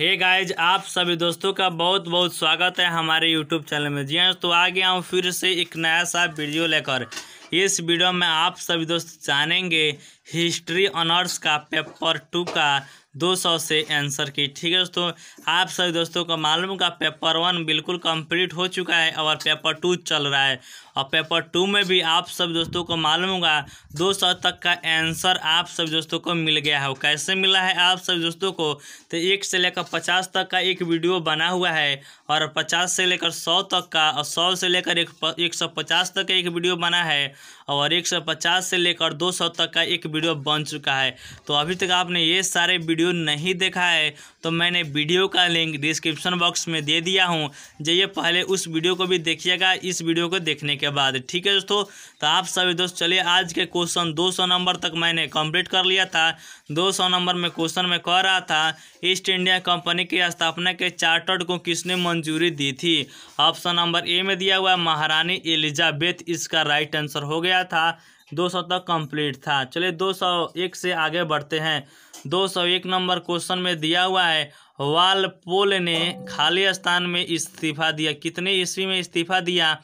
Hey guys, आप सभी दोस्तों का बहुत बहुत स्वागत है हमारे यूट्यूब चैनल में। जी हाँ, तो आ गया हूँ फिर से एक नया सा वीडियो लेकर। इस वीडियो में आप सभी दोस्त जानेंगे हिस्ट्री ऑनर्स का पेपर 2 का 200 से आंसर की। ठीक है दोस्तों, आप सभी दोस्तों को मालूम का पेपर 1 बिल्कुल कंप्लीट हो चुका है और पेपर 2 चल रहा है। और पेपर 2 में भी आप सभी दोस्तों को मालूम होगा 200 तक का आंसर आप सभी दोस्तों को मिल गया है। कैसे मिला है आप सभी दोस्तों को, तो 1 से लेकर 50 तक का एक वीडियो बना हुआ है और 50 से लेकर 100 तक का और 100 से लेकर 150 तक का एक वीडियो बना है और 150 से लेकर 200 तक का एक वीडियो बन चुका है। तो अभी तक आपने ये सारे वीडियो नहीं देखा है तो मैंने वीडियो का लिंक डिस्क्रिप्शन बॉक्स में दे दिया हूँ। जाइए पहले उस वीडियो को भी देखिएगा इस वीडियो को देखने के बाद। ठीक है दोस्तों, तो आप सभी दोस्त चलिए आज के क्वेश्चन 200 नंबर तक मैंने कंप्लीट कर लिया था। 200 नंबर में क्वेश्चन में कह रहा था ईस्ट इंडिया कंपनी की स्थापना के चार्टर्ड को किसने मंजूरी दी थी। ऑप्शन नंबर ए में दिया हुआ महारानी एलिजाबेथ, इसका राइट आंसर हो गया था। 200 तक कंप्लीट था। चलिए 201 से आगे बढ़ते हैं। 201 नंबर क्वेश्चन में दिया हुआ है वालपोल ने खाली स्थान में इस्तीफा दिया। कितने ईस्वी में इस्तीफा दिया।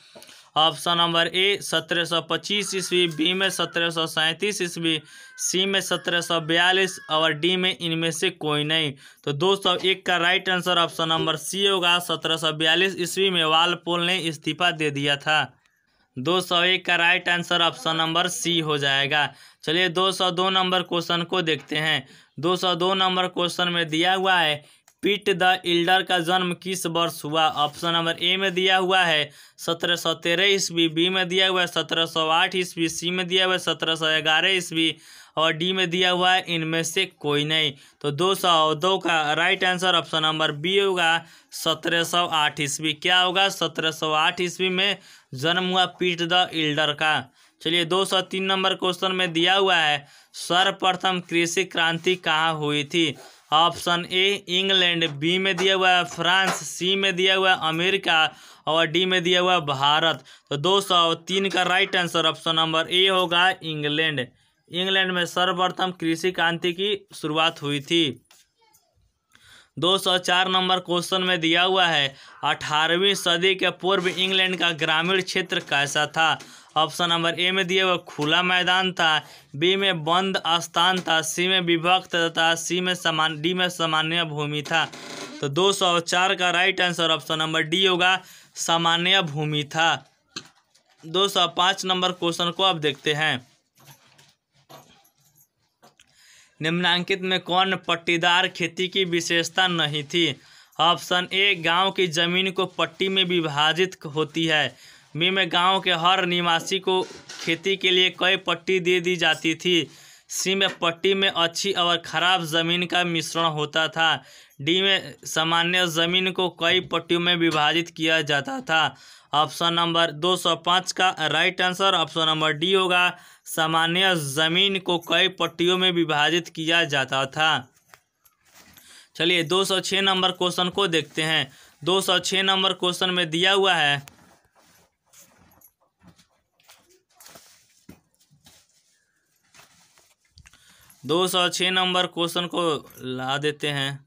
ऑप्शन नंबर ए 1725 ईस्वी, बी में 1737 ईस्वी, सी में 1742 और डी में इनमें से कोई नहीं। तो 201 का right answer option number C होगा। 1742 ईस्वी में वालपोल ने इस्तीफा दे दिया था। 201 का right answer option number C हो जाएगा। चलिए 202 नंबर क्वेश्चन को देखते हैं। 202 नंबर क्वेश्चन में दिया हुआ है पीट द इल्डर का जन्म किस वर्ष हुआ। ऑप्शन नंबर ए में दिया हुआ है 1713 ईस्वी, बी में दिया हुआ है 1708 ईस्वी, सी में दिया हुआ है 1711 ईस्वी और डी में दिया हुआ है इनमें से कोई नहीं। तो 202 का right answer option number B होगा 1708 ईस्वी। क्या होगा 1708 ईस्वी में जन्म हुआ पीट द इल्डर का। चलिए 203 नंबर क्वेश्चन में दिया हुआ है सर्वप्रथम कृषि क्रांति कहाँ हुई थी। ऑप्शन ए इंग्लैंड, बी में दिया हुआ है फ्रांस, सी में दिया हुआ है अमेरिका और डी में दिया हुआ है भारत। तो 203 का राइट आंसर ऑप्शन नंबर ए होगा इंग्लैंड। इंग्लैंड में सर्वप्रथम कृषि क्रांति की शुरुआत हुई थी। 204 नंबर क्वेश्चन में दिया हुआ है 18वीं सदी के पूर्व इंग्लैंड का ग्रामीण क्षेत्र कैसा था। ऑप्शन नंबर ए में दिया हुआ खुला मैदान था, बी में बंद स्थान था, सी में विभक्त था, डी में सामान्य भूमि था। तो 204 का right answer option number D होगा सामान्य भूमि था। 205 नंबर क्वेश्चन को अब देखते हैं। निम्नांकित में कौन पट्टीदार खेती की विशेषता नहीं थी। ऑप्शन ए गांव की जमीन को पट्टी में विभाजित होती है, बी में गांव के हर निवासी को खेती के लिए कई पट्टी दे दी जाती थी, सी में पट्टी में अच्छी और खराब जमीन का मिश्रण होता था, डी में सामान्य जमीन को कई पट्टियों में विभाजित किया जाता था। ऑप्शन नंबर 205 का right answer option number D होगा सामान्य जमीन को कई पट्टियों में विभाजित किया जाता था। चलिए 206 नंबर क्वेश्चन को देखते हैं। 206 नंबर क्वेश्चन में दिया हुआ है 206 नंबर क्वेश्चन को ला देते हैं।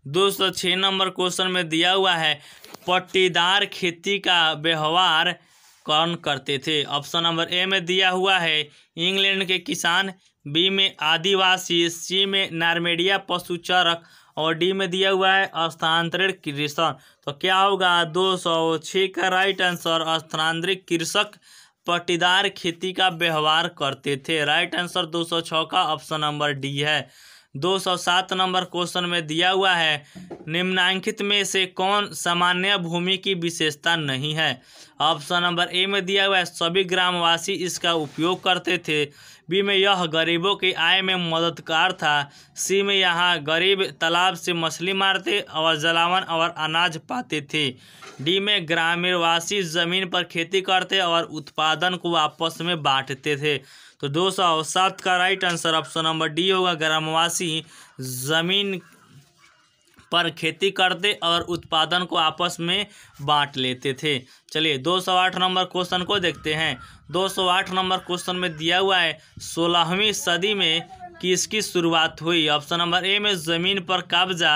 206 नंबर क्वेश्चन में दिया हुआ है पट्टीदार खेती का व्यवहार कौन करते थे। ऑप्शन नंबर ए में दिया हुआ है इंग्लैंड के किसान, बी में आदिवासी, सी में नार्मेडिया पशुचारक और डी में दिया हुआ है स्थानांतरित कृषक। तो क्या होगा 206 का राइट आंसर स्थानांतरित कृषक पट्टीदार खेती का व्यवहार करते थे। राइट आंसर 206 का ऑप्शन नंबर डी है। 207 नंबर क्वेश्चन में दिया हुआ है निम्नांकित में से कौन सामान्य भूमि की विशेषता नहीं है। ऑप्शन नंबर ए में दिया हुआ है सभी ग्रामवासी इसका उपयोग करते थे, बी में यह गरीबों की आय में मददगार था, सी में यहाँ गरीब तालाब से मछली मारते और जलावन और अनाज पाते थे, डी में ग्रामीणवासी जमीन पर खेती करते और उत्पादन को आपस में बांटते थे। तो 207 का right answer option number D होगा ग्रामवासी जमीन पर खेती करते और उत्पादन को आपस में बांट लेते थे। चलिए 208 नंबर क्वेश्चन को देखते हैं। 208 नंबर क्वेश्चन में दिया हुआ है 16वीं सदी में किसकी शुरुआत हुई? ऑप्शन नंबर ए में ज़मीन पर कब्जा,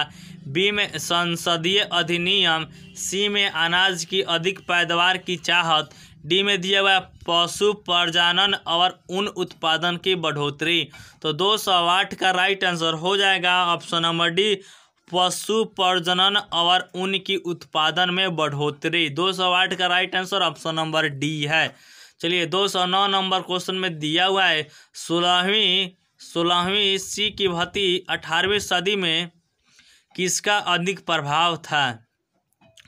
बी में संसदीय अधिनियम, सी में अनाज की अधिक पैदावार की चाहत, डी में दिया हुआ पशु प्रजनन और ऊन उत्पादन की बढ़ोतरी। तो 208 का राइट आंसर हो जाएगा ऑप्शन नंबर डी, पशु प्रजनन और ऊन की उत्पादन में बढ़ोतरी। 208 का right answer option number D है। चलिए 209 नंबर क्वेश्चन में दिया हुआ है 16वीं सी की भर्ती 18वीं सदी में किसका अधिक प्रभाव था?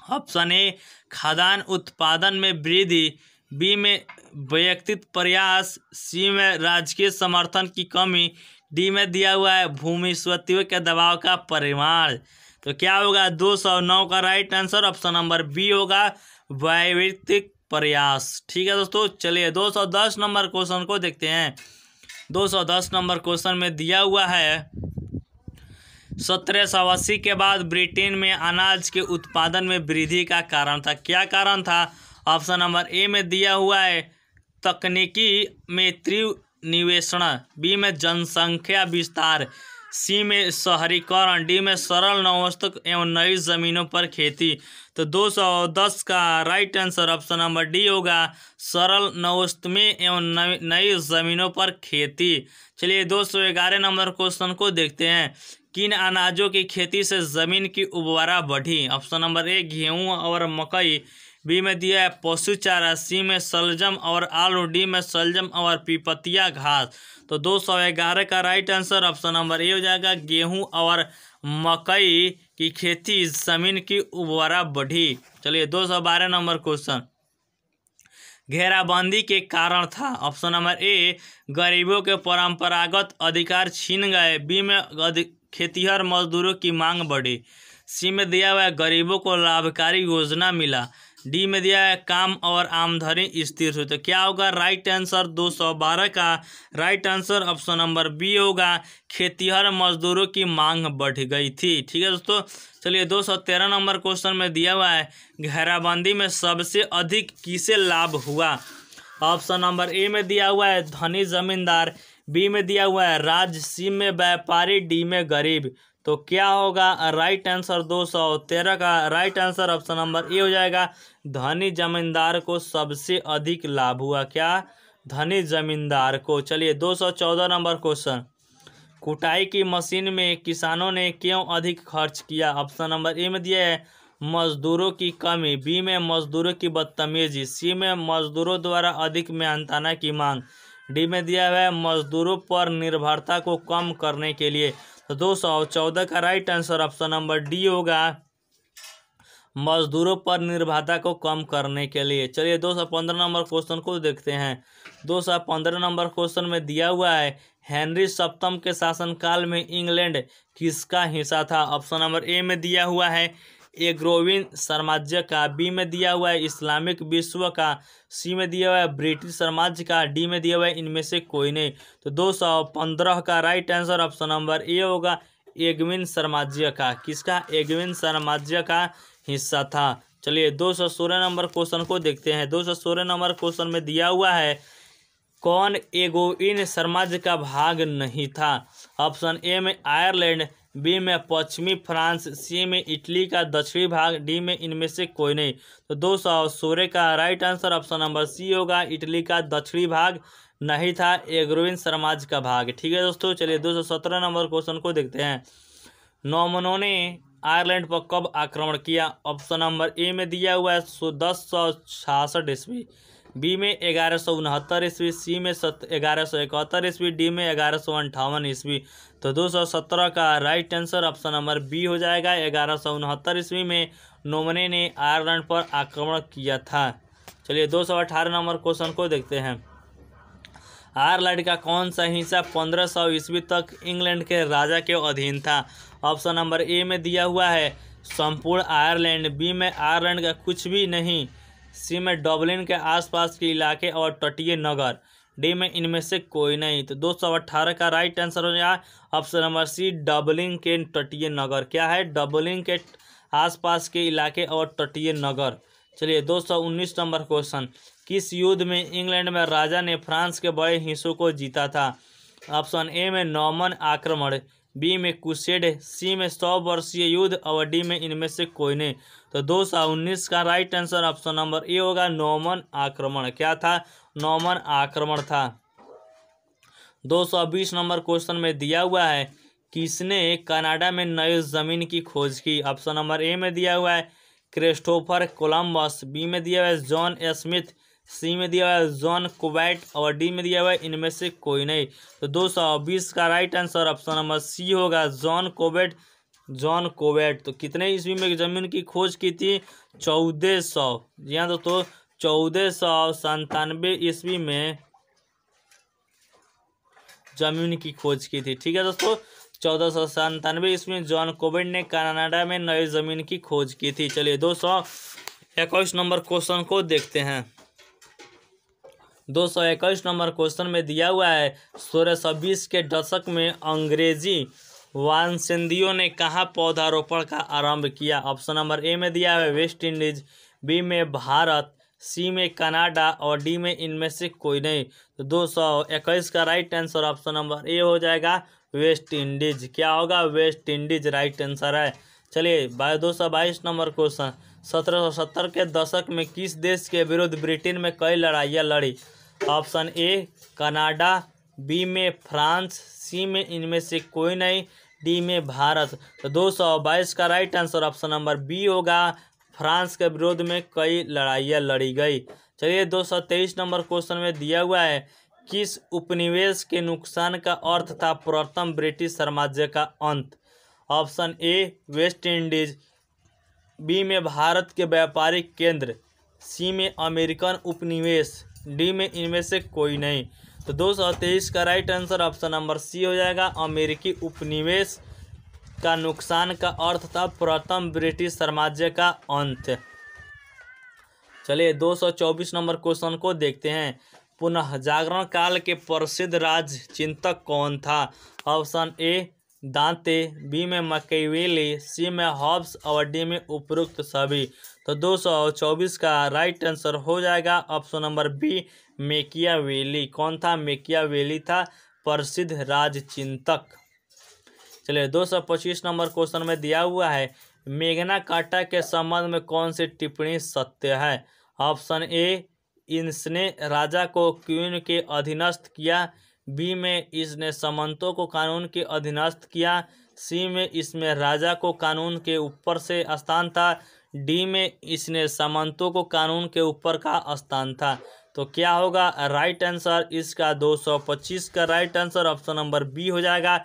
ऑप्शन ए खाद्यान्न उत्पादन में वृद्धि, बी में व्यक्तिगत प्रयास, सी में राजकीय समर्थन की कमी, डी में दिया हुआ है भूमिस्वत्तियों के दबाव का परिमाण। तो क्या होगा 209 का right answer option number B होगा, व्यक्तिगत प्रयास। ठीक है दोस्तों, चलिए 210 नंबर क्वेश्चन को देखते हैं। 210 नंबर क्वेश्चन में दिया हुआ है 1780 के बाद ब्रिटेन में अनाज के उत्पादन में वृद्धि का कारण था। क्या कारण था? ऑप्शन नंबर ए में दिया हुआ है तकनीकी में तीव्र निवेशन, बी में जनसंख्या विस्तार, सी में शहरीकरण, डी में सरल नवस्तक एवं नई जमीनों पर खेती। तो 210 का right answer option number D होगा, सरल नवस्त में एवं नई जमीनों पर खेती। चलिए 211 नंबर क्वेश्चन को देखते हैं। किन अनाजों की खेती से जमीन की उर्वरता बढ़ी? ऑप्शन नंबर ए गेहूं और मकई, बी में दिया है पशु चारा, सी में शलजम और आलू, डी में शलजम और पिपतिया घास। तो 211 का राइट आंसर ऑप्शन नंबर ए हो जाएगा, गेहूं और मकई की खेती जमीन की उर्वरता बढ़ी। चलिए 212 नंबर क्वेश्चन घेराबंदी के कारण था। ऑप्शन नंबर ए गरीबों के परंपरागत अधिकार छीन गए, बी में खेतिहर मजदूरों की मांग बढ़ी, सी में दिया हुआ है गरीबों को लाभकारी योजना मिला, डी में दिया है काम और आमदनी स्थिर हुई। तो क्या होगा राइट आंसर? 212 का right answer option number B होगा, खेतिहर मजदूरों की मांग बढ़ गई थी। ठीक है दोस्तों, चलिए 213 नंबर क्वेश्चन में दिया हुआ है घेराबंदी में सबसे अधिक किसे लाभ हुआ? ऑप्शन नंबर ए में दिया हुआ है धनी जमींदार, बी में दिया हुआ है राज्य, सी में व्यापारी, डी में गरीब। तो क्या होगा राइट आंसर? 213 का राइट आंसर ऑप्शन नंबर ए हो जाएगा, धनी जमींदार को सबसे अधिक लाभ हुआ। क्या? धनी जमींदार को। चलिए 214 नंबर क्वेश्चन कुटाई की मशीन में किसानों ने क्यों अधिक खर्च किया? ऑप्शन नंबर ए में दिया है मजदूरों की कमी, बी में मजदूरों की बदतमीजी, सी में मजदूरों द्वारा अधिक मेहनताना की मांग, डी में दिया हुआ है मजदूरों पर निर्भरता को कम करने के लिए। तो 214 का right answer option number D होगा, मजदूरों पर निर्भरता को कम करने के लिए। चलिए 215 नंबर क्वेश्चन को देखते हैं। 215 नंबर क्वेश्चन में दिया हुआ है हेनरी सप्तम के शासनकाल में इंग्लैंड किसका हिस्सा था? ऑप्शन नंबर ए में दिया हुआ है एग्रोविन साम्राज्य का, बी में दिया हुआ है इस्लामिक विश्व का, सी में दिया हुआ है ब्रिटिश साम्राज्य का, डी में दिया हुआ है इनमें से कोई नहीं। तो 215 का राइट आंसर ऑप्शन नंबर ए होगा, एग्विन साम्राज्य का। किसका? एग्विन साम्राज्य का हिस्सा था। चलिए 216 नंबर क्वेश्चन को देखते हैं। 216 नंबर क्वेश्चन में दिया हुआ है कौन एगोइन साम्राज्य का भाग नहीं था? ऑप्शन ए में आयरलैंड, बी में पश्चिमी फ्रांस, सी में इटली का दक्षिणी भाग, डी में इनमें से कोई नहीं। तो 216 का right answer option number C होगा, इटली का दक्षिणी भाग नहीं था एग्रोविन साम्राज्य का भाग। ठीक है दोस्तों, चलिए 217 नंबर क्वेश्चन को देखते हैं। नॉर्मनों ने आयरलैंड पर कब आक्रमण किया? ऑप्शन नंबर ए में दिया हुआ है 1066 ईस्वी, बी में 1169 ईस्वी, सी में 1171 ईस्वी, डी में 1158 ईस्वी। तो 217 का right answer option number B हो जाएगा, 1169 ईस्वी में नॉर्मने ने आयरलैंड पर आक्रमण किया था। चलिए 218 नंबर क्वेश्चन को देखते हैं। आयरलैंड का कौन सा हिस्सा 1500 ईस्वी तक इंग्लैंड के राजा के अधीन था? ऑप्शन नंबर ए में दिया हुआ है संपूर्ण आयरलैंड, बी में आयरलैंड का कुछ भी नहीं, सी में डबलिन के आसपास के इलाके और तटीय नगर, डी में इनमें से कोई नहीं। तो 218 का राइट आंसर हो जाएगा ऑप्शन नंबर सी, डबलिन के तटीय नगर। क्या है? डबलिन के आसपास के इलाके और तटीय नगर। चलिए 219 नंबर क्वेश्चन किस युद्ध में इंग्लैंड में राजा ने फ्रांस के बड़े हिस्सों को जीता था? ऑप्शन ए में नॉर्मन आक्रमण, बी में क्रूसेड, सी में 100 वर्षीय युद्ध और डी में इनमें से कोई नहीं। तो 219 का राइट आंसर ऑप्शन नंबर ए होगा, नॉर्मन आक्रमण। क्या था? नॉर्मन आक्रमण था। 220 नंबर क्वेश्चन में दिया हुआ है, किसने कनाडा में नई जमीन की खोज की? ऑप्शन नंबर ए में दिया हुआ है क्रिस्टोफर कोलंबस, बी में दिया हुआ है जॉन स्मिथ, सी में दिया हुआ है जॉन कोबैट और डी में दिया हुआ है इनमें से कोई नहीं। तो 220 का right answer option number C होगा, जॉन कोबैट। जॉन कोबैट तो कितने ईस्वी में जमीन की खोज की थी? 1400। जी हाँ दोस्तों, 1497 ईस्वी में जमीन की खोज की थी। ठीक है दोस्तों, 1497 ईस्वी में जॉन कोबैट ने कनाडा में नई जमीन की खोज की थी। चलिए 221 नंबर क्वेश्चन को देखते हैं। 221 नंबर क्वेश्चन में दिया हुआ है, 1620 के दशक में अंग्रेजी वानसेंदियों ने कहाँ पौधारोपण का आरंभ किया? ऑप्शन नंबर ए में दिया है वेस्ट इंडीज, बी में भारत, सी में कनाडा और डी में इनमें से कोई नहीं। तो 221 का राइट आंसर ऑप्शन नंबर ए हो जाएगा, वेस्ट इंडीज। क्या होगा? वेस्ट इंडीज राइट आंसर है। चलिए 222 नंबर क्वेश्चन, 1770 के दशक में किस देश के विरुद्ध ब्रिटेन में कई लड़ाइयाँ लड़ी? ऑप्शन ए कनाडा, बी में फ्रांस, सी में इनमें से कोई नहीं, डी में भारत। तो 222 का right answer option number B होगा, फ्रांस के विरोध में कई लड़ाइयाँ लड़ी गई। चलिए 223 नंबर क्वेश्चन में दिया हुआ है, किस उपनिवेश के नुकसान का अर्थ था प्रथम ब्रिटिश साम्राज्य का अंत? Option A West Indies, B में भारत के व्यापारिक केंद्र, सी में अमेरिकन उपनिवेश, डी में इनमें से कोई नहीं। तो 223 का right answer option number C हो जाएगा, अमेरिकी उपनिवेश का नुकसान का अर्थ था प्रथम ब्रिटिश साम्राज्य का अंत। चलिए 224 नंबर क्वेश्चन को देखते हैं, पुनः जागरण काल के प्रसिद्ध राजचिंतक कौन था? ऑप्शन ए दांते, बी में मैकियावेली, सी में हॉब्स और डी में उपरोक्त सभी। तो 224 का राइट आंसर हो जाएगा ऑप्शन नंबर बी, मैकियावेली। कौन था? मैकियावेली था प्रसिद्ध राजचिंतक। चलिए 225 नंबर क्वेश्चन में दिया हुआ है, मेघना कार्टा के संबंध में कौन सी टिप्पणी सत्य है? ऑप्शन ए इसने राजा को क्वीन के अधीनस्थ किया, बी में इसने सामंतों को कानून के अधीनस्थ किया, सी में इसमें राजा को कानून के ऊपर से स्थान था, डी में इसने सामंतों को कानून के ऊपर का स्थान था। तो क्या होगा राइट आंसर इसका? 225 का right answer option number B हो जाएगा,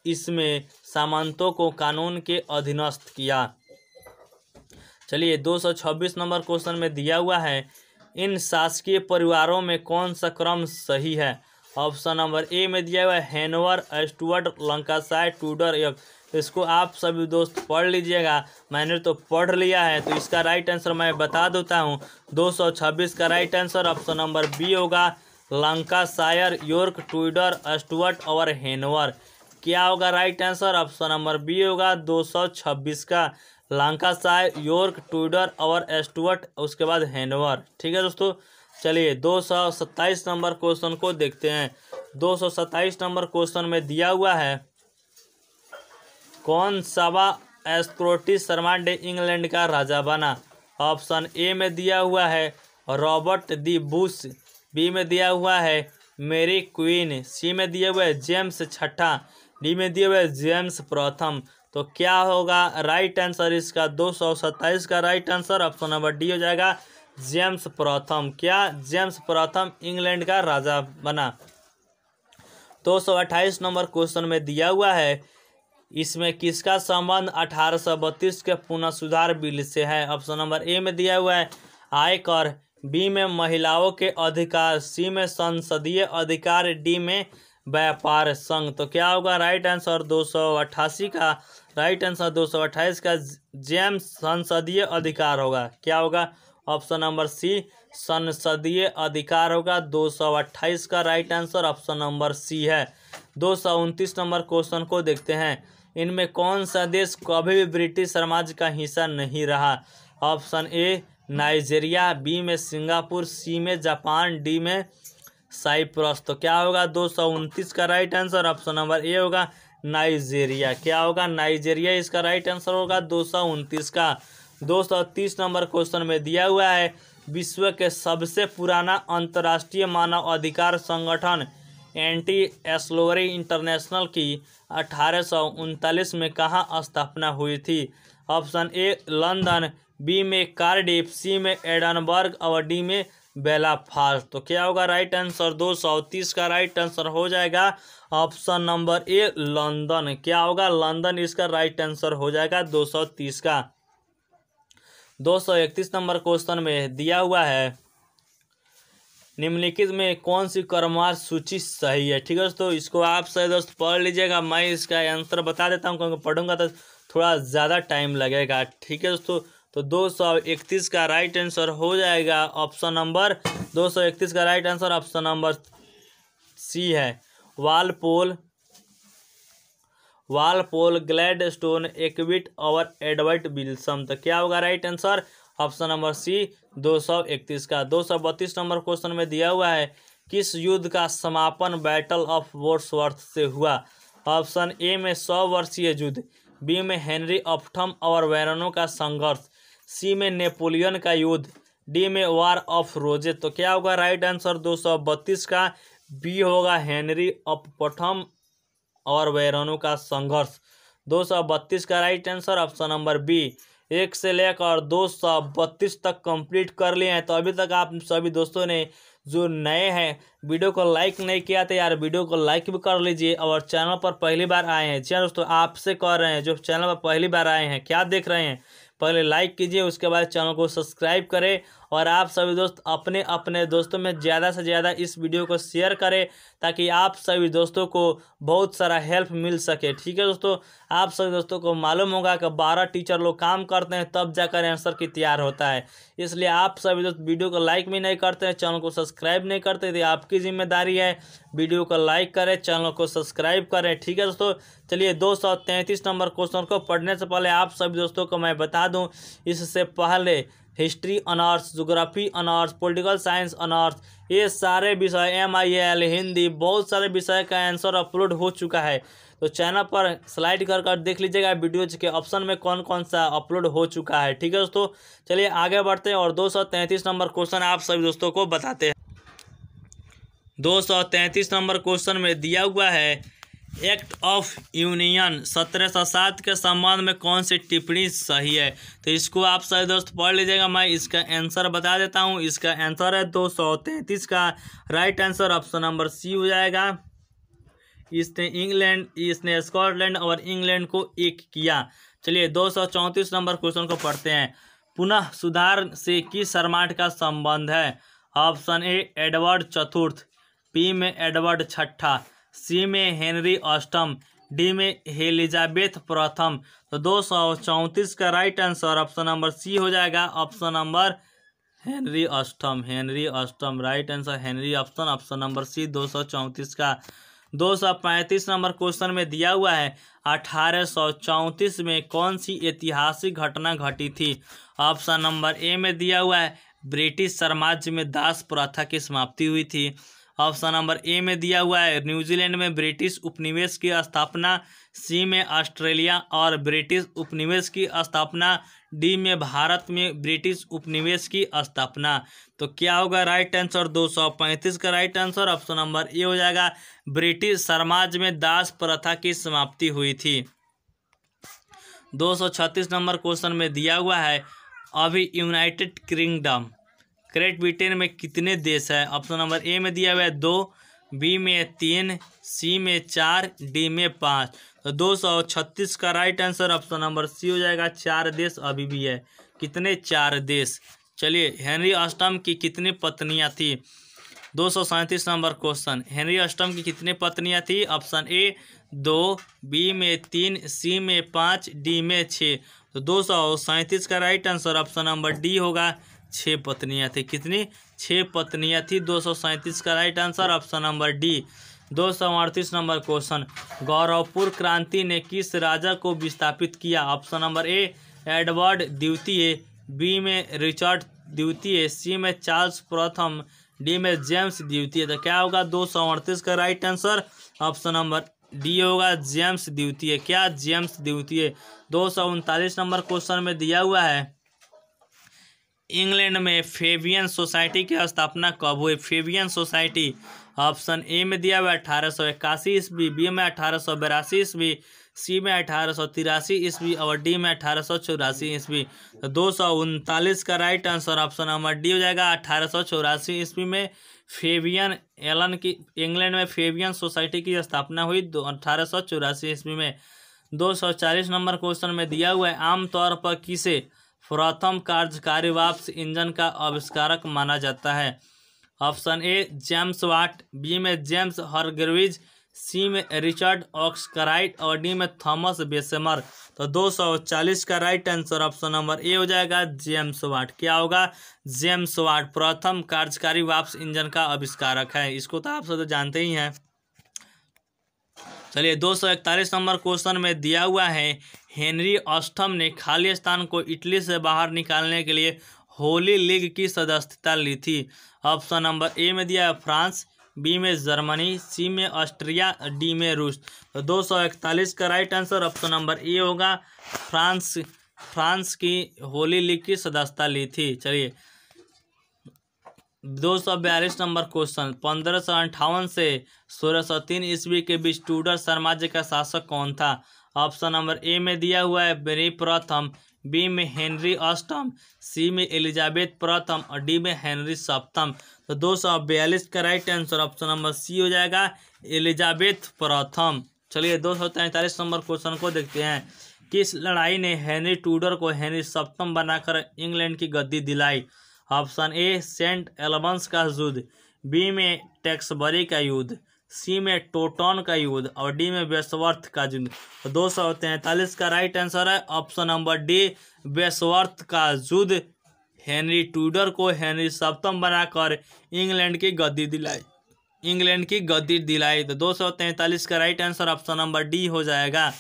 इसमें सामंतों को कानून के अधीनस्थ किया। चलिए 226 नंबर क्वेश्चन में दिया हुआ है, इन शासकीय परिवारों में कौन सा क्रम सही है? ऑप्शन नंबर ए में दिया हुआ है हैनोवर, स्टुअर्ट, लंकाशायर, ट्यूडर। इसको आप सभी दोस्त पढ़ लीजिएगा, मैंने तो पढ़ लिया है। तो इसका राइट आंसर मैं बता देता हूँ, 226 का right answer option number B होगा, लंकाशायर, यॉर्क, ट्यूडर, स्टुअर्ट और हैनोवर। क्या होगा right answer? Option number B होगा 226 का, लंकाशायर, यॉर्क, ट्यूडर और स्टुअर्ट, उसके बाद हैनोवर। ठीक है दोस्तों, चलिए 227 नंबर क्वेश्चन को देखते हैं। 227 नंबर क्वेश्चन में दिया हुआ है, कौन सावा स्कॉटिश सरमांडे इंग्लैंड का राजा बना? ऑप्शन ए में दिया हुआ है रॉबर्ट दी बुश, बी में दिया हुआ है मेरी क्वीन, सी में दिया हुआ है जेम्स छठा, डी में दिया हुआ है जेम्स प्रथम। तो क्या होगा राइट आंसर इसका? 227 का right answer option number D हो जाएगा, जेम्स प्रथम। क्या? जेम्स प्रथम इंग्लैंड का राजा बना। 228 नंबर क्वेश्चन में दिया हुआ है, इसमें किसका संबंध 1832 के पुनः सुधार बिल से है? ऑप्शन नंबर ए में दिया हुआ है आयकर, बी में महिलाओं के अधिकार, सी में संसदीय अधिकार, डी में व्यापार संघ। तो क्या होगा राइट आंसर? 288 का राइट आंसर 228 का जेम्स संसदीय अधिकार होगा। क्या होगा? ऑप्शन नंबर सी संसदीय अधिकार होगा। 228 का right answer option number C है। 229 नंबर क्वेश्चन को देखते हैं, इनमें कौन सा देश कभी भी ब्रिटिश साम्राज्य का हिस्सा नहीं रहा? ऑप्शन ए नाइजीरिया, बी में सिंगापुर, सी में जापान, डी में साइप्रस। तो क्या होगा 229 का राइट आंसर ऑप्शन नंबर ए होगा नाइजेरिया। क्या होगा नाइजेरिया इसका राइट आंसर होगा 229 का। 230 नंबर क्वेश्चन में दिया हुआ है विश्व के सबसे पुराना अंतर्राष्ट्रीय मानव अधिकार संगठन एंटी स्लेवरी इंटरनेशनल की 1839 में कहाँ स्थापना हुई थी। ऑप्शन ए लंदन, बी में कार्डिफ, सी में एडनबर्ग और डी में बेलाफास्ट। तो क्या होगा राइट आंसर 230 का राइट आंसर हो जाएगा ऑप्शन नंबर ए लंदन। क्या होगा लंदन इसका राइट आंसर हो जाएगा 230 का। 231 नंबर क्वेश्चन में दिया हुआ है निम्नलिखित में कौन सी क्रमवार सूची सही है। ठीक है दोस्तों, इसको आप सही दोस्त पढ़ लीजिएगा। मैं इसका आंसर बता देता हूँ क्योंकि पढ़ूंगा तो थोड़ा ज़्यादा टाइम लगेगा। ठीक है दोस्तों, तो 231 का राइट आंसर हो जाएगा ऑप्शन नंबर 231 का right answer option number C है वालपोल, ग्लैडस्टोन, एक्विट और एडवर्ड विल्सन। तो क्या होगा right answer option number C 231 का। 232 नंबर क्वेश्चन में दिया हुआ है किस युद्ध का समापन बैटल ऑफ वोर्ड्सवर्थ से हुआ। ऑप्शन ए में 100 वर्षीय युद्ध, बी में हेनरी ऑफ्थम और वेरोनो का संघर्ष, सी में नेपोलियन का युद्ध, डी में वार ऑफ रोजेस। तो क्या होगा राइट आंसर 232 का बी होगा हेनरी ऑफ्थम और वेरोनो का संघर्ष। 232 का right answer option number B. 1 से लेकर 232 तक कंप्लीट कर लिए हैं। तो अभी तक आप सभी दोस्तों ने जो नए हैं वीडियो को लाइक नहीं किया तो यार वीडियो को लाइक भी कर लीजिए। और चैनल पर पहली बार आए हैं, जी दोस्तों आपसे कह रहे हैं जो चैनल पर पहली बार आए हैं क्या देख रहे हैं, पहले लाइक कीजिए, उसके बाद चैनल को सब्सक्राइब करें। और आप सभी दोस्त अपने अपने दोस्तों में ज़्यादा से ज़्यादा इस वीडियो को शेयर करें ताकि आप सभी दोस्तों को बहुत सारा हेल्प मिल सके। ठीक है दोस्तों, आप सभी दोस्तों को मालूम होगा कि 12 टीचर लोग काम करते हैं तब जाकर आंसर की तैयार होता है। इसलिए आप सभी दोस्त वीडियो को लाइक भी नहीं करते हैं, चैनल को सब्सक्राइब नहीं करते, तो आपकी जिम्मेदारी है वीडियो को लाइक करें, चैनल को सब्सक्राइब करें। ठीक है दोस्तों, चलिए 233 नंबर क्वेश्चन को पढ़ने से पहले आप सभी दोस्तों को मैं बता दूं, इससे पहले history honours, geography honours, political science honours, ये सारे विषय MIL हिंदी बहुत सारे विषय का आंसर अपलोड हो चुका है। तो चैनल पर स्लाइड कर देख लीजिएगा वीडियोज के ऑप्शन में कौन कौन सा अपलोड हो चुका है। ठीक है दोस्तों, चलिए आगे बढ़ते हैं और 233 नंबर क्वेश्चन आप सभी दोस्तों को बताते हैं। 233 नंबर क्वेश्चन में दिया हुआ है एक्ट ऑफ यूनियन 1707 के संबंध में कौन सी टिप्पणी सही है। तो इसको आप सभी दोस्त पढ़ लीजिएगा, मैं इसका आंसर बता देता हूँ। इसका आंसर है 233 का right answer option number C हो जाएगा। इसने स्कॉटलैंड और इंग्लैंड को एक किया। चलिए 234 नंबर क्वेश्चन को पढ़ते हैं। पुनः सुधार से किस सम्राट का संबंध है। ऑप्शन ए एडवर्ड चतुर्थ, बी में एडवर्ड छठा, सी में हेनरी अष्टम, डी में एलिजाबेथ प्रथम। तो 234 का right answer option number C हो जाएगा ऑप्शन नंबर हेनरी अष्टम राइट आंसर हेनरी अष्टम ऑप्शन नंबर सी 234 का। 235 नंबर क्वेश्चन में दिया हुआ है 1834 में कौन सी ऐतिहासिक घटना घटी थी। ऑप्शन नंबर ए में दिया हुआ है ब्रिटिश साम्राज्य में दास प्रथा की समाप्ति हुई थी। ऑप्शन नंबर ए में दिया हुआ है न्यूजीलैंड में ब्रिटिश उपनिवेश की स्थापना, सी में ऑस्ट्रेलिया और ब्रिटिश उपनिवेश की स्थापना, डी में भारत में ब्रिटिश उपनिवेश की स्थापना। तो क्या होगा राइट आंसर 235 का राइट आंसर ऑप्शन नंबर ए हो जाएगा ब्रिटिश साम्राज्य में दास प्रथा की समाप्ति हुई थी। 236 नंबर क्वेश्चन में दिया हुआ है अभी यूनाइटेड किंगडम ग्रेट ब्रिटेन में कितने देश है। ऑप्शन नंबर ए में दिया हुआ है 2, बी में 3, सी में 4, डी में 5। तो 236 का right answer option number C हो जाएगा 4 देश अभी भी है। कितने 4 देश। चलिए हेनरी अष्टम की कितनी पत्नियां थी। 237 नंबर क्वेश्चन हेनरी अष्टम की कितनी पत्नियां थी। ऑप्शन ए 2, बी में 3, सी में 5, डी में 6। तो 237 का right answer option number D होगा 6 पत्नियां थी। कितनी 6 पत्नियां थी। 237 का right answer option number D. 238 number question गौरवपुर क्रांति ने किस राजा को विस्थापित किया। ऑप्शन नंबर ए एडवर्ड द्वितीय, बी में रिचर्ड द्वितीय, सी में चार्ल्स प्रथम, डी में जेम्स द्वितीय। तो क्या होगा 238 का right answer option number D होगा जेम्स द्वितीय। क्या जेम्स द्वितीय। 239 नंबर क्वेश्चन में दिया हुआ है इंग्लैंड में फेबियन सोसाइटी की स्थापना कब हुई। फेबियन सोसाइटी ऑप्शन ए में दिया हुआ 1881 ईस्वी, बी में 1882 ईस्वी, सी में 1883 ईस्वी और डी में 1884 ईस्वी। तो 239 का right answer option number D हो जाएगा 1884 ईस्वी में फेबियन एलन की इंग्लैंड में फेबियन सोसाइटी की स्थापना हुई 1884 ईस्वी में। 240 नंबर क्वेश्चन में दिया हुआ है आमतौर पर किसे प्रथम कार्यकारी वाष्प इंजन का आविष्कारक माना जाता है। Option A James Watt, B में जेम्स हरग्रीव्ज, सी में रिचर्ड ऑक्सराइट और डी में थॉमस बेसेमर। तो 240 का राइट आंसर ऑप्शन नंबर ए हो जाएगा जेम्स वाट। क्या होगा जेम्स वाट प्रथम कार्यकारी वाष्प इंजन का आविष्कारक है। इसको तो आप सब तो जानते ही हैं। चलिए 241 नंबर क्वेश्चन में दिया हुआ है हेनरी ऑस्टम ने खाली स्थान को इटली से बाहर निकालने के लिए होली लीग की सदस्यता ली थी। ऑप्शन नंबर ए में दिया है फ्रांस, बी में जर्मनी, सी में ऑस्ट्रिया, डी में रूस। तो 241 का राइट आंसर ऑप्शन नंबर ए होगा फ्रांस की होली लीग की सदस्यता ली थी। चलिए 242 नंबर क्वेश्चन 1558 से 1603 ईस्वी के बीच टूडर साम्राज्य का शासक कौन था। ऑप्शन नंबर ए में दिया हुआ है मेरी प्रथम, बी में हेनरी अष्टम, सी में एलिजाबेथ प्रथम और डी में हेनरी सप्तम। तो 242 का right answer option number C हो जाएगा एलिजाबेथ प्रथम। चलिए 243 नंबर क्वेश्चन को देखते हैं किस लड़ाई ने हेनरी टूडर को हेनरी सप्तम बनाकर इंग्लैंड की गद्दी दिलाई। ऑप्शन ए सेंट एल्बंस का युद्ध, बी में टेक्सबरी का युद्ध, सी में टोटन का युद्ध और डी में बेसवर्थ का युद्ध। तो 243 का राइट आंसर है ऑप्शन नंबर डी बेसवर्थ का युद्ध हेनरी टूडर को हेनरी सप्तम बनाकर इंग्लैंड की गद्दी दिलाई। तो 243 का right answer option number D हो जाएगा।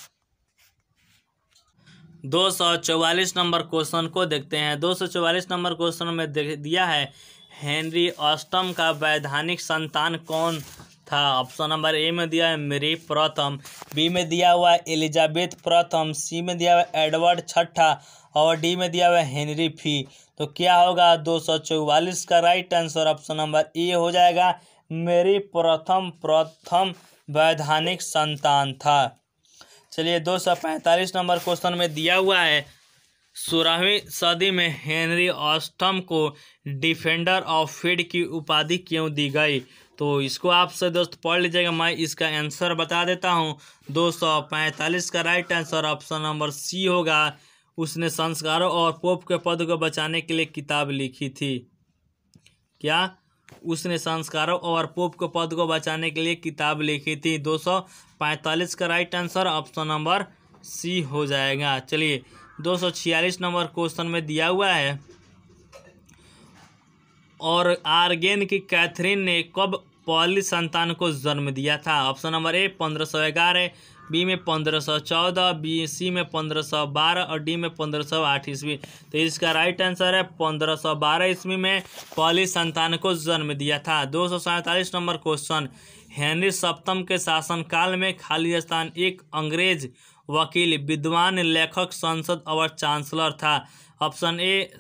244 नंबर क्वेश्चन को देखते हैं। 244 नंबर क्वेश्चन में दिया है हेनरी अष्टम का वैधानिक संतान कौन था। ऑप्शन नंबर ए में दिया है मेरी प्रथम, बी में दिया हुआ है एलिजाबेथ प्रथम, सी में दिया हुआ है एडवर्ड छठा और डी में दिया हुआ है हेनरी फी। तो क्या होगा 244 का राइट आंसर ऑप्शन नंबर ए हो जाएगा मेरी प्रथम वैधानिक संतान था। चलिए 245 नंबर क्वेश्चन में दिया हुआ है 16वीं सदी में हेनरी अष्टम को डिफेंडर ऑफ फेड की उपाधि क्यों दी गई। तो इसको आपसे दोस्त पढ़ लीजिएगा, मैं इसका आंसर बता देता हूँ। 245 का right answer option number C होगा उसने संस्कारों और पोप के पद को बचाने के लिए किताब लिखी थी। क्या उसने संस्कारों और पोप के पद को बचाने के लिए किताब लिखी थी। 245 का right answer option number C हो जाएगा। चलिए 246 नंबर क्वेश्चन में दिया हुआ है और आर्गेन की कैथरीन ने कब पहली संतान को जन्म दिया था। ऑप्शन नंबर ए 1511, बी में 1514, बी सी में 1512 और डी में 1508 ईस्वी। तो इसका राइट आंसर है 1512 ईस्वी में पहली संतान को जन्म दिया था। 247 नंबर क्वेश्चन हेनरी सप्तम के शासनकाल में खाली स्थान एक अंग्रेज वकील, विद्वान, लेखक, संसद और चांसलर था। Option A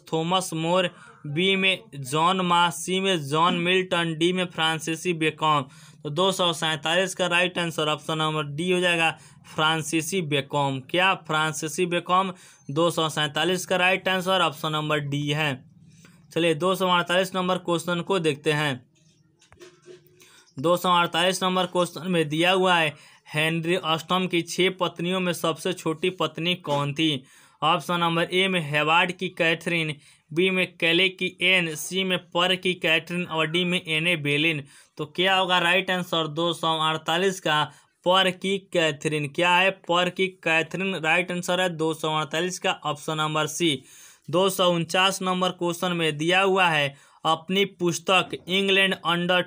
Thomas More, B में जॉन मा, सी में जॉन मिल्टन, डी में फ्रांसीसी बेकॉम। तो 247 का right answer option number D हो जाएगा फ्रांसीसी बेकॉम। क्या फ्रांसीसी बेकॉम। 247 का right answer option number D है। चलिए 248 नंबर क्वेश्चन को देखते हैं। 248 नंबर क्वेश्चन में दिया हुआ है हेनरी अष्टम की 6 पत्नियों में सबसे छोटी पत्नी कौन थी। ऑप्शन नंबर ए में हेवार्ड की कैथरीन, बी में कैले की एन, सी में पर की कैथरीन और डी में एने बेलिन। तो क्या होगा राइट आंसर 248 का पर की कैथरीन। क्या है पर की कैथरीन राइट आंसर है 248 का ऑप्शन नंबर सी। 249 नंबर क्वेश्चन में दिया हुआ है अपनी पुस्तक इंग्लैंड अंडर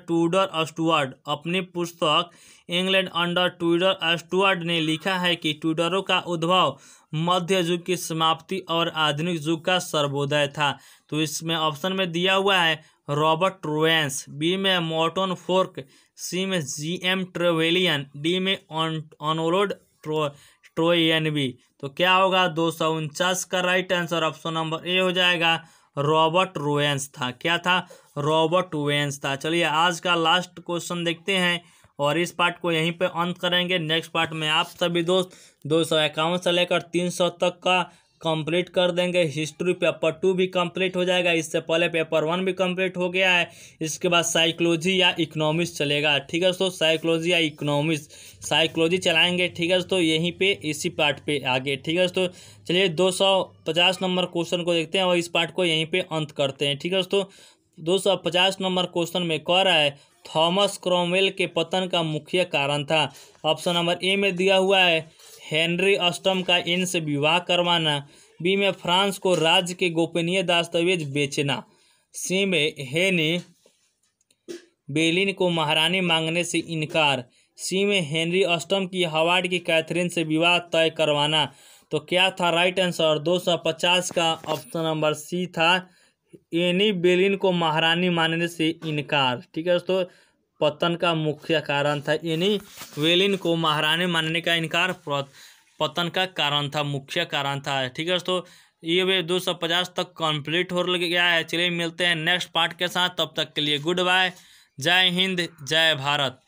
टूडर स्टुअर्ट ने लिखा है कि टूडरों का उद्भव मध्य युग की समाप्ति और आधुनिक युग का सर्वोदय था। तो इसमें ऑप्शन में दिया हुआ है रॉबर्ट रुएंस, बी में मॉर्टन फोर्क, सी में GM ट्रेवेलियन, डी में ऑनरोड ट्रोयनबी। तो क्या होगा 249 का राइट आंसर ऑप्शन नंबर ए हो जाएगा, रॉबर्ट रुएंस था। क्या था? रॉबर्ट रुएंस था। चलिए आज का लास्ट क्वेश्चन देखते हैं और इस पार्ट को यहीं पे अंत करेंगे। नेक्स्ट पार्ट में आप सभी दोस्त 251 से लेकर 300 तक का कंप्लीट कर देंगे। हिस्ट्री पेपर 2 भी कंप्लीट हो जाएगा, इससे पहले पेपर 1 भी कंप्लीट हो गया है। इसके बाद साइकोलॉजी या इकोनॉमिक्स चलेगा। ठीक है दोस्तों, साइकोलॉजी या इकोनॉमिक्स, साइकोलॉजी चलाएंगे। ठीक है दोस्तों, यहीं पे इसी पार्ट पे आगे। ठीक है दोस्तों, चलिए 250 नंबर क्वेश्चन को देखते हैं और इस पार्ट को यहीं पे अंत करते हैं। ठीक है दोस्तों, 250 नंबर क्वेश्चन में कह रहा है थॉमस क्रोमवेल के पतन का मुख्य कारण था। ऑप्शन नंबर ए में दिया हुआ है हेनरी अष्टम का इन से विवाह करवाना, बी में फ्रांस को राज्य के गोपनीय दस्तावेज बेचना, सी में हेनी बेलिन को महारानी मांगने से इनकार, सी में हेनरी अष्टम की हार्वर्ड की कैथरीन से विवाह तय करवाना। तो क्या था राइट आंसर? 250 का ऑप्शन नंबर सी था, एनी बेलिन को महारानी मानने से इनकार। ठीक है दोस्तों, पतन का मुख्य कारण था एनी बेलिन को महारानी मानने का इनकार, पतन का कारण था, मुख्य कारण था। ठीक है दोस्तों, ये वे 250 तक कंप्लीट हो गया है। चलिए मिलते हैं नेक्स्ट पार्ट के साथ, तब तक के लिए गुड बाय, जय हिंद, जय भारत।